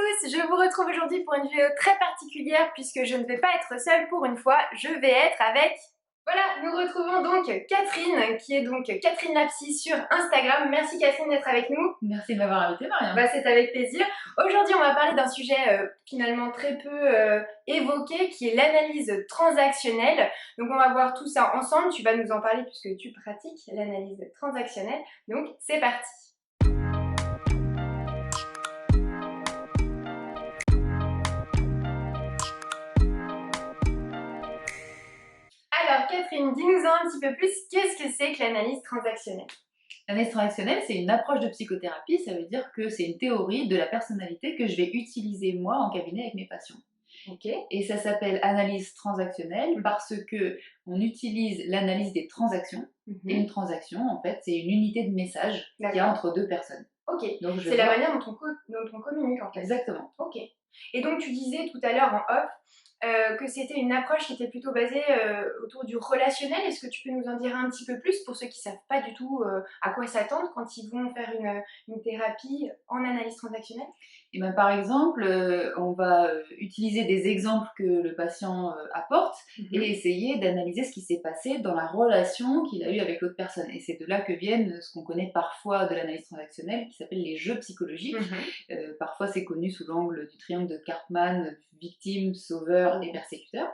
tous, je vous retrouve aujourd'hui pour une vidéo très particulière puisque je ne vais pas être seule pour une fois, je vais être avec... Voilà, nous retrouvons donc Catherine, qui est donc Catherine Lapsy sur Instagram. Merci Catherine d'être avec nous. Merci de m'avoir invitée, Mariam. Bah, c'est avec plaisir. Aujourd'hui, on va parler d'un sujet finalement très peu évoqué, qui est l'analyse transactionnelle. Donc on va voir tout ça ensemble, tu vas nous en parler puisque tu pratiques l'analyse transactionnelle. Donc c'est parti. Alors Catherine, dis-nous un petit peu plus, qu'est-ce que c'est que l'analyse transactionnelle? L'analyse transactionnelle, c'est une approche de psychothérapie, ça veut dire que c'est une théorie de la personnalité que je vais utiliser moi en cabinet avec mes patients. Ok. Et ça s'appelle analyse transactionnelle parce que on utilise l'analyse des transactions. Et une transaction, en fait, c'est une unité de message qu'il y a entre deux personnes. Ok, c'est la manière dont on communique en fait. Exactement. Ok. Et donc tu disais tout à l'heure en off que c'était une approche qui était plutôt basée autour du relationnel. Est-ce que tu peux nous en dire un petit peu plus pour ceux qui ne savent pas du tout à quoi s'attendre quand ils vont faire une thérapie en analyse transactionnelle? Et ben, par exemple, on va utiliser des exemples que le patient apporte et essayer d'analyser ce qui s'est passé dans la relation qu'il a eue avec l'autre personne. Et c'est de là que viennent ce qu'on connaît parfois de l'analyse transactionnelle, qui s'appelle les jeux psychologiques. Parfois, c'est connu sous l'angle du triangle de Karpman, victime, sauveur et persécuteur.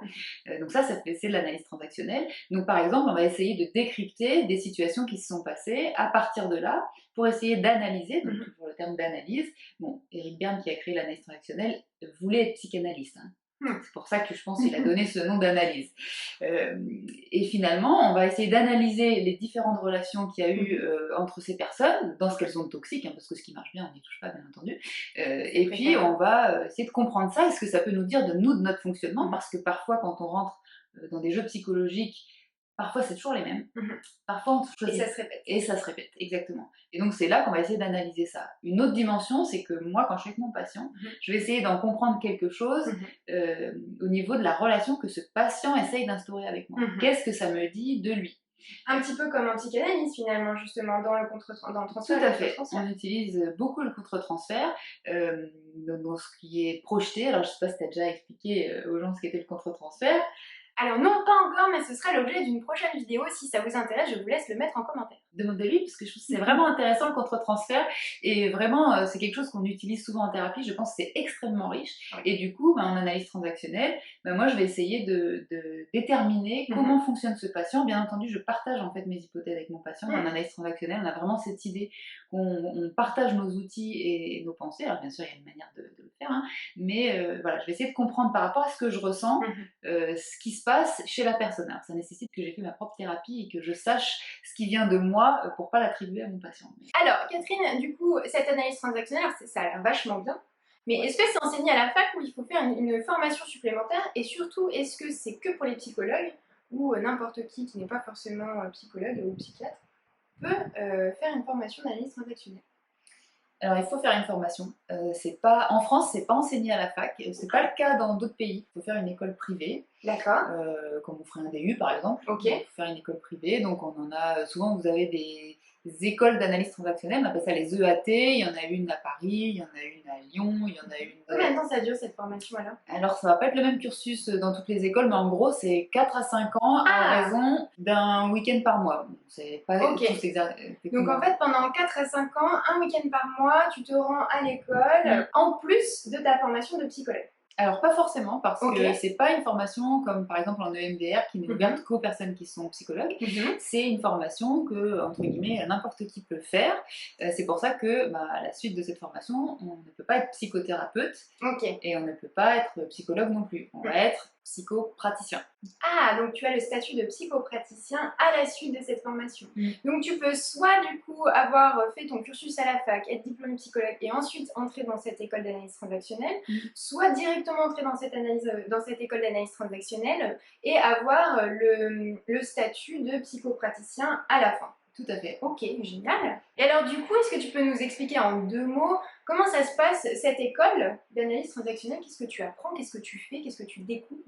Donc ça c'est de l'analyse transactionnelle. Donc par exemple, on va essayer de décrypter des situations qui se sont passées à partir de là, pour essayer d'analyser, donc toujours le terme d'analyse. Bon, Eric Berne, qui a créé l'analyse transactionnelle, voulait être psychanalyste. C'est pour ça que je pense qu'il a donné ce nom d'analyse. Et finalement, on va essayer d'analyser les différentes relations qu'il y a eu entre ces personnes, dans ce qu'elles sont toxiques, parce que ce qui marche bien, on n'y touche pas, bien entendu. Et puis, on va essayer de comprendre ça, et ce que ça peut nous dire de nous, de notre fonctionnement, parce que parfois, quand on rentre dans des jeux psychologiques, parfois c'est toujours les mêmes. Parfois, on choisit. Et ça se répète. Et ça se répète, exactement. Et donc c'est là qu'on va essayer d'analyser ça. Une autre dimension, c'est que moi, quand je suis avec mon patient, je vais essayer d'en comprendre quelque chose au niveau de la relation que ce patient essaye d'instaurer avec moi. Qu'est-ce que ça me dit de lui? Un petit peu comme en psychanalyse finalement, justement, dans le transfert. Tout à fait. On utilise beaucoup le contre-transfert dans ce qui est projeté. Alors je ne sais pas si tu as déjà expliqué aux gens ce qu'était le contre-transfert. Alors non, pas encore, mais ce sera l'objet d'une prochaine vidéo. Si ça vous intéresse, je vous laisse le mettre en commentaire. Demandez-lui, parce que je trouve que c'est vraiment intéressant le contre-transfert, et vraiment c'est quelque chose qu'on utilise souvent en thérapie. Je pense que c'est extrêmement riche, et du coup en analyse transactionnelle, moi je vais essayer de déterminer comment fonctionne ce patient. Bien entendu, je partage en fait mes hypothèses avec mon patient. En analyse transactionnelle, on a vraiment cette idée qu'on partage nos outils et nos pensées. Alors bien sûr, il y a une manière de le faire, mais voilà, je vais essayer de comprendre par rapport à ce que je ressens, ce qui se passe chez la personne. Alors ça nécessite que j'ai fait ma propre thérapie et que je sache ce qui vient de moi pour pas l'attribuer à mon patient. Alors Catherine, du coup, cette analyse transactionnelle, ça a l'air vachement bien. Mais est-ce que c'est enseigné à la fac ou il faut faire une formation supplémentaire? Et surtout, est-ce que c'est que pour les psychologues ou n'importe qui n'est pas forcément psychologue ou psychiatre peut faire une formation d'analyse transactionnelle? Alors il faut faire une formation. En France, c'est pas enseigné à la fac. C'est pas le cas dans d'autres pays. Il faut faire une école privée. D'accord. Comme on ferait un DU par exemple. Ok. Il faut faire une école privée. Donc on en a souvent. Vous avez des écoles d'analyse transactionnelle. On appelle ça les EAT. Il y en a une à Paris, il y en a une à Lyon, il y en a une. Combien de temps ça dure cette formation alors? Alors ça va pas être le même cursus dans toutes les écoles, mais en gros c'est 4 à 5 ans à raison d'un week-end par mois. C'est pas tous Donc en fait pendant 4 à 5 ans, un week-end par mois, tu te rends à l'école en plus de ta formation de psychologue. Alors pas forcément, parce que c'est pas une formation comme par exemple en EMDR qui n'est ouverte qu'aux personnes qui sont psychologues. C'est une formation que, entre guillemets, n'importe qui peut faire. C'est pour ça que à la suite de cette formation, on ne peut pas être psychothérapeute et on ne peut pas être psychologue non plus. On va être psychopraticien. Ah, donc tu as le statut de psychopraticien à la suite de cette formation. Donc tu peux soit du coup avoir fait ton cursus à la fac, être diplômé psychologue et ensuite entrer dans cette école d'analyse transactionnelle, soit directement entrer dans cette école d'analyse transactionnelle et avoir le statut de psychopraticien à la fin. Tout à fait. Ok, génial. Et alors du coup, est-ce que tu peux nous expliquer en 2 mots comment ça se passe cette école d'analyse transactionnelle? Qu'est-ce que tu apprends? Qu'est-ce que tu fais? Qu'est-ce que tu découvres?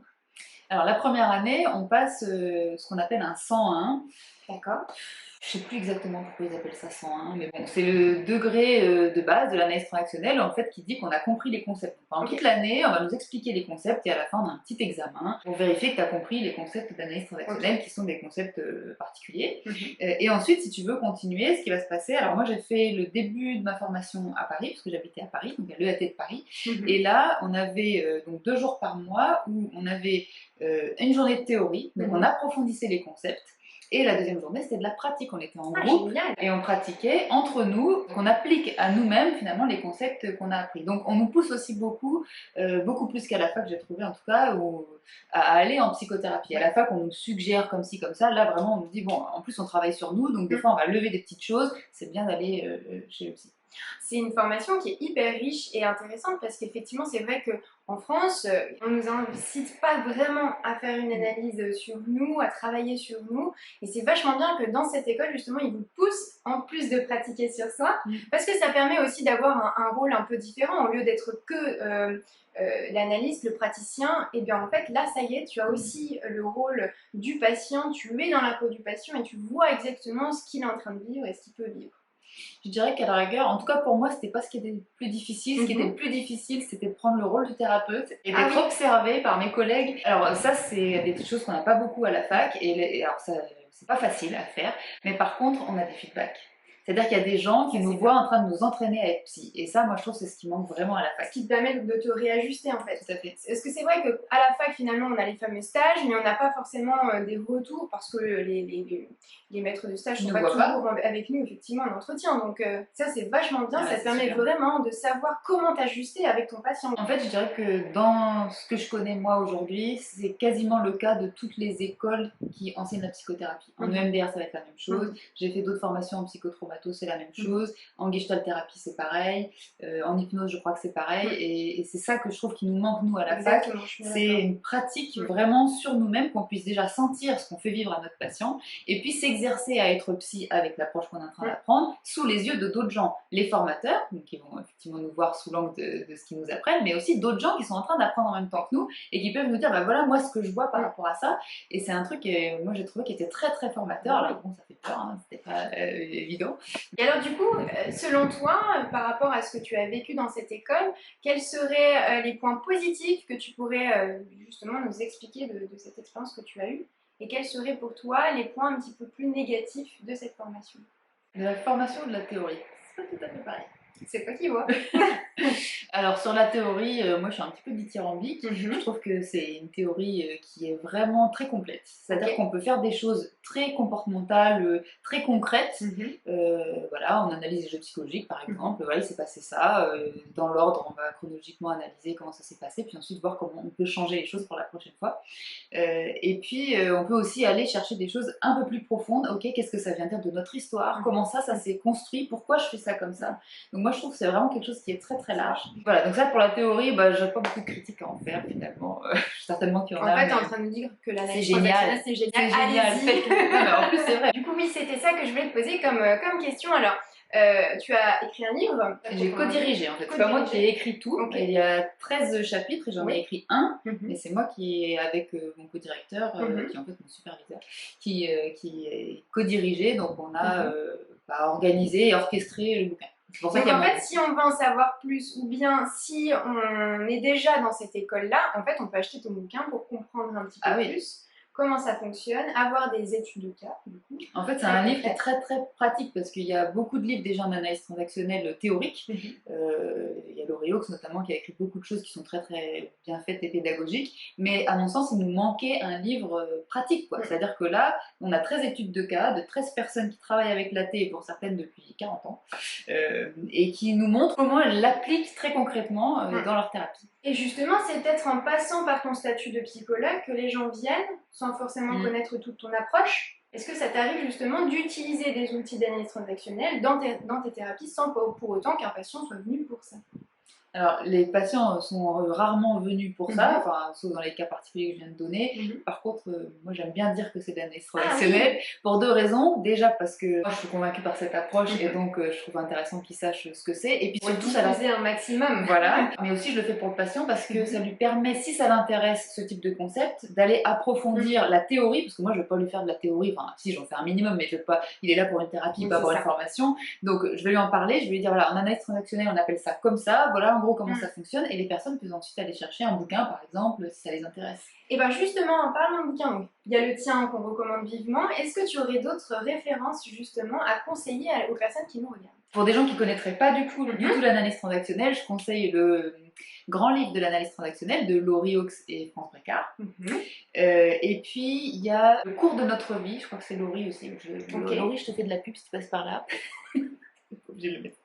Alors la première année, on passe ce qu'on appelle un 101. D'accord. Je sais plus exactement pourquoi ils appellent ça 101, mais bon, c'est le degré de base de l'analyse transactionnelle en fait qui dit qu'on a compris les concepts. Donc, pendant toute l'année, on va nous expliquer les concepts et à la fin on a un petit examen pour vérifier que tu as compris les concepts d'analyse transactionnelle qui sont des concepts particuliers. Et ensuite, si tu veux continuer, ce qui va se passer, alors moi j'ai fait le début de ma formation à Paris, parce que j'habitais à Paris, donc à l'EAT de Paris, et là on avait donc 2 jours par mois où on avait une journée de théorie, donc on approfondissait les concepts. Et la deuxième journée, c'était de la pratique. On était en groupe et on pratiquait entre nous, qu'on applique à nous-mêmes finalement les concepts qu'on a appris. Donc on nous pousse aussi beaucoup, beaucoup plus qu'à la fac, j'ai trouvé en tout cas, à aller en psychothérapie. À la fac, on nous suggère comme ci, comme ça. Là, vraiment, on nous dit, bon, en plus on travaille sur nous, donc des fois on va lever des petites choses. C'est bien d'aller chez le psy. C'est une formation qui est hyper riche et intéressante parce qu'effectivement, c'est vrai qu'en France, on ne nous incite pas vraiment à faire une analyse sur nous, à travailler sur nous. Et c'est vachement bien que dans cette école, justement, ils vous poussent en plus de pratiquer sur soi parce que ça permet aussi d'avoir un rôle un peu différent. Au lieu d'être que l'analyste, le praticien, et bien en fait, là, ça y est, tu as aussi le rôle du patient. Tu es dans la peau du patient et tu vois exactement ce qu'il est en train de vivre et ce qu'il peut vivre. Je dirais qu'à la rigueur, en tout cas pour moi, c'était pas ce qui était le plus difficile. Ce qui était le plus difficile, c'était de prendre le rôle du thérapeute et d'être observé par mes collègues. Alors ça, c'est des choses qu'on n'a pas beaucoup à la fac, et alors ça, c'est pas facile à faire, mais par contre, on a des feedbacks. C'est-à-dire qu'il y a des gens qui nous voient en train de nous entraîner à être psy. Et ça, moi, je trouve que c'est ce qui manque vraiment à la fac. Ce qui te permet de te réajuster, en fait. Tout à fait. Est-ce que c'est vrai qu'à la fac, finalement, on a les fameux stages, mais on n'a pas forcément des retours parce que les maîtres de stage ne sont pas toujours avec nous, effectivement, en entretien. Donc ça, c'est vachement bien. Ça te permet vraiment de savoir comment t'ajuster avec ton patient. En fait, je dirais que dans ce que je connais, moi, aujourd'hui, c'est quasiment le cas de toutes les écoles qui enseignent la psychothérapie. En EMDR, ça va être la même chose. J'ai fait d'autres formations en psychotraumato, c'est la même chose. En gestalt thérapie, c'est pareil. En hypnose, je crois que c'est pareil. Et c'est ça que je trouve qui nous manque, nous, à la fac. C'est une pratique vraiment sur nous-mêmes, qu'on puisse déjà sentir ce qu'on fait vivre à notre patient, et puis s'exercer à être psy avec l'approche qu'on est en train d'apprendre, sous les yeux de d'autres gens. Les formateurs, donc, qui vont effectivement nous voir sous l'angle de ce qu'ils nous apprennent, mais aussi d'autres gens qui sont en train d'apprendre en même temps que nous, et qui peuvent nous dire, bah voilà, moi, ce que je vois par rapport à ça. Et c'est un truc, moi, j'ai trouvé qui était très, très formateur. Alors bon, ça fait peur, hein, c'était pas évident. Et alors, du coup, selon toi, par rapport à ce que tu as vécu dans cette école, quels seraient les points positifs que tu pourrais justement nous expliquer de cette expérience que tu as eue? Et quels seraient pour toi les points un petit peu plus négatifs de cette formation? De la formation ou de la théorie? C'est pas tout à fait pareil. C'est toi qui vois. Alors sur la théorie, moi je suis un petit peu dithyrambique. Je trouve que c'est une théorie qui est vraiment très complète. C'est-à-dire qu'on peut faire des choses très comportementales, très concrètes. Voilà, on analyse les jeux psychologiques par exemple. Voilà, il s'est passé ça. Dans l'ordre, on va chronologiquement analyser comment ça s'est passé, puis ensuite voir comment on peut changer les choses pour la prochaine fois. Et puis on peut aussi aller chercher des choses un peu plus profondes. Ok, qu'est-ce que ça vient dire de notre histoire? Comment ça s'est construit? Pourquoi je fais ça comme ça? Donc moi je trouve que c'est vraiment quelque chose qui est très très large. Voilà, donc ça pour la théorie, bah, j'ai pas beaucoup de critiques à en faire finalement. Certainement qu'il y en a. En fait, t'es en train de nous dire que l'analyse c'est génial. C'est génial. En plus c'est vrai. Du coup, oui, c'était ça que je voulais te poser comme question. Alors, tu as écrit un livre. J'ai co-dirigé en fait. C'est pas moi qui ai écrit tout. Il y a 13 chapitres et j'en ai écrit un. Mais c'est moi qui, avec mon co-directeur, qui est en fait mon superviseur, qui est co-dirigé. Donc on a organisé et orchestré le bouquin. Donc en fait, si on veut en savoir plus, ou bien si on est déjà dans cette école-là, en fait, on peut acheter ton bouquin pour comprendre un petit peu plus comment ça fonctionne, avoir des études de cas. Du coup. En fait, c'est un livre qui est très très pratique parce qu'il y a beaucoup de livres déjà en analyse transactionnelle théorique. Il y a Lauréaux notamment qui a écrit beaucoup de choses qui sont très très bien faites et pédagogiques. Mais à mon sens, il nous manquait un livre pratique. C'est-à-dire que là, on a 13 études de cas de 13 personnes qui travaillent avec l'AT, et pour certaines depuis 40 ans, et qui nous montrent comment elles l'appliquent très concrètement dans leur thérapie. Et justement, c'est peut-être en passant par ton statut de psychologue que les gens viennent sans forcément connaître toute ton approche. Est-ce que ça t'arrive justement d'utiliser des outils d'analyse transactionnelle dans tes thérapies sans pour autant qu'un patient soit venu pour ça? Alors, les patients sont rarement venus pour ça, enfin, sauf dans les cas particuliers que je viens de donner. Par contre, moi j'aime bien dire que c'est de l'analyse transactionnelle pour deux raisons. Déjà parce que moi je suis convaincue par cette approche et donc je trouve intéressant qu'ils sachent ce que c'est. Et puis surtout, ça diffuser un maximum. Voilà, mais aussi je le fais pour le patient parce que ça lui permet, si ça l'intéresse ce type de concept, d'aller approfondir la théorie, parce que moi je ne vais pas lui faire de la théorie, enfin si j'en fais un minimum, mais je vais pas, il est là pour une thérapie, pas pour une formation. Donc je vais lui en parler, je vais lui dire voilà, en analyse transactionnelle on appelle ça comme ça, voilà en gros comment ça fonctionne, et les personnes peuvent ensuite aller chercher un bouquin par exemple si ça les intéresse. Et bien justement, en parlant de bouquins, il y a le tien qu'on recommande vivement. Est-ce que tu aurais d'autres références justement à conseiller aux personnes qui nous regardent? Pour des gens qui ne connaîtraient pas du tout l'analyse transactionnelle, je conseille le grand livre de l'analyse transactionnelle de Laurie Hawkes et France Brécard. Et puis il y a le cours de notre vie, je crois que c'est Laurie aussi. Laurie, je te fais de la pub si tu passes par là. J'ai le mettre.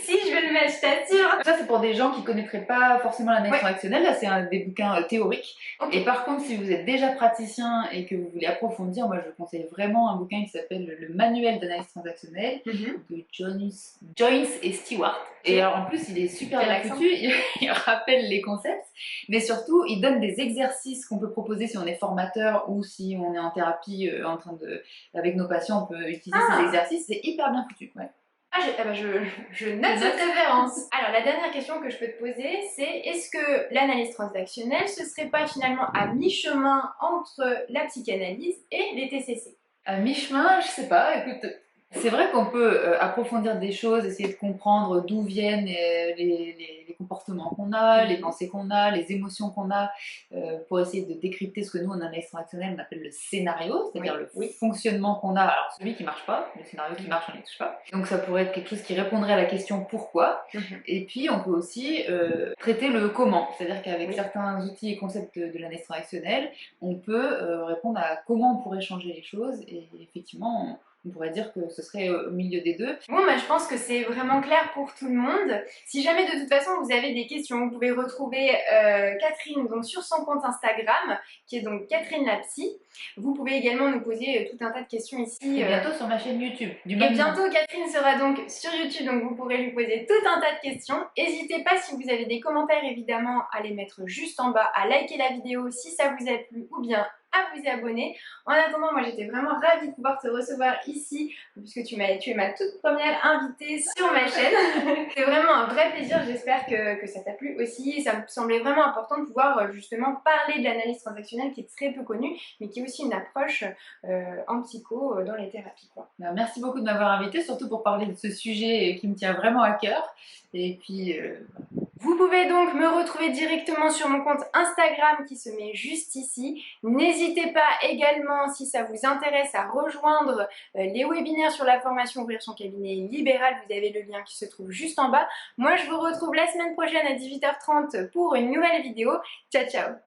Si, je vais le mettre, je t'assure. Ça, c'est pour des gens qui ne connaîtraient pas forcément l'analyse transactionnelle. Là, c'est des bouquins théoriques. Et par contre, si vous êtes déjà praticien et que vous voulez approfondir, moi, je vous conseille vraiment un bouquin qui s'appelle Le Manuel d'analyse transactionnelle de Joyce et Stewart. Et alors, en plus, il est super bien foutu. Il rappelle les concepts, mais surtout, il donne des exercices qu'on peut proposer si on est formateur ou si on est en thérapie avec nos patients, on peut utiliser ces exercices. C'est hyper bien foutu. Ouais. Je note cette référence. Alors la dernière question que je peux te poser, c'est est-ce que l'analyse transactionnelle, ce serait pas finalement à mi-chemin entre la psychanalyse et les TCC? À mi-chemin, je sais pas, écoute, c'est vrai qu'on peut approfondir des choses, essayer de comprendre d'où viennent les comportements qu'on a, les pensées qu'on a, les émotions qu'on a, pour essayer de décrypter ce que nous, en analyse transactionnelle, on appelle le scénario, c'est-à-dire le fonctionnement qu'on a. Alors celui qui marche pas, le scénario qui marche, on n'y touche pas. Donc ça pourrait être quelque chose qui répondrait à la question pourquoi. Et puis on peut aussi traiter le comment, c'est-à-dire qu'avec certains outils et concepts de l'analyse transactionnelle, on peut répondre à comment on pourrait changer les choses, et effectivement, on pourrait dire que ce serait au milieu des deux. Bon, je pense que c'est vraiment clair pour tout le monde. Si jamais de toute façon vous avez des questions, vous pouvez retrouver Catherine donc, sur son compte Instagram, qui est donc Catherine la psy. Vous pouvez également nous poser tout un tas de questions ici. Et bientôt sur ma chaîne YouTube. Et bientôt Catherine sera donc sur YouTube, donc vous pourrez lui poser tout un tas de questions. N'hésitez pas, si vous avez des commentaires évidemment, à les mettre juste en bas, à liker la vidéo si ça vous a plu ou bien à vous abonner. En attendant, moi j'étais vraiment ravie de pouvoir te recevoir ici, puisque tu es ma toute première invitée sur ma chaîne. C'est vraiment un vrai plaisir, j'espère que ça t'a plu aussi. Ça me semblait vraiment important de pouvoir justement parler de l'analyse transactionnelle qui est très peu connue, mais qui est aussi une approche en psycho dans les thérapies, quoi. Merci beaucoup de m'avoir invitée, surtout pour parler de ce sujet qui me tient vraiment à cœur. Et puis... Vous pouvez donc me retrouver directement sur mon compte Instagram qui se met juste ici. N'hésitez pas également, si ça vous intéresse, à rejoindre les webinaires sur la formation Ouvrir son cabinet libéral. Vous avez le lien qui se trouve juste en bas. Moi, je vous retrouve la semaine prochaine à 18h30 pour une nouvelle vidéo. Ciao, ciao!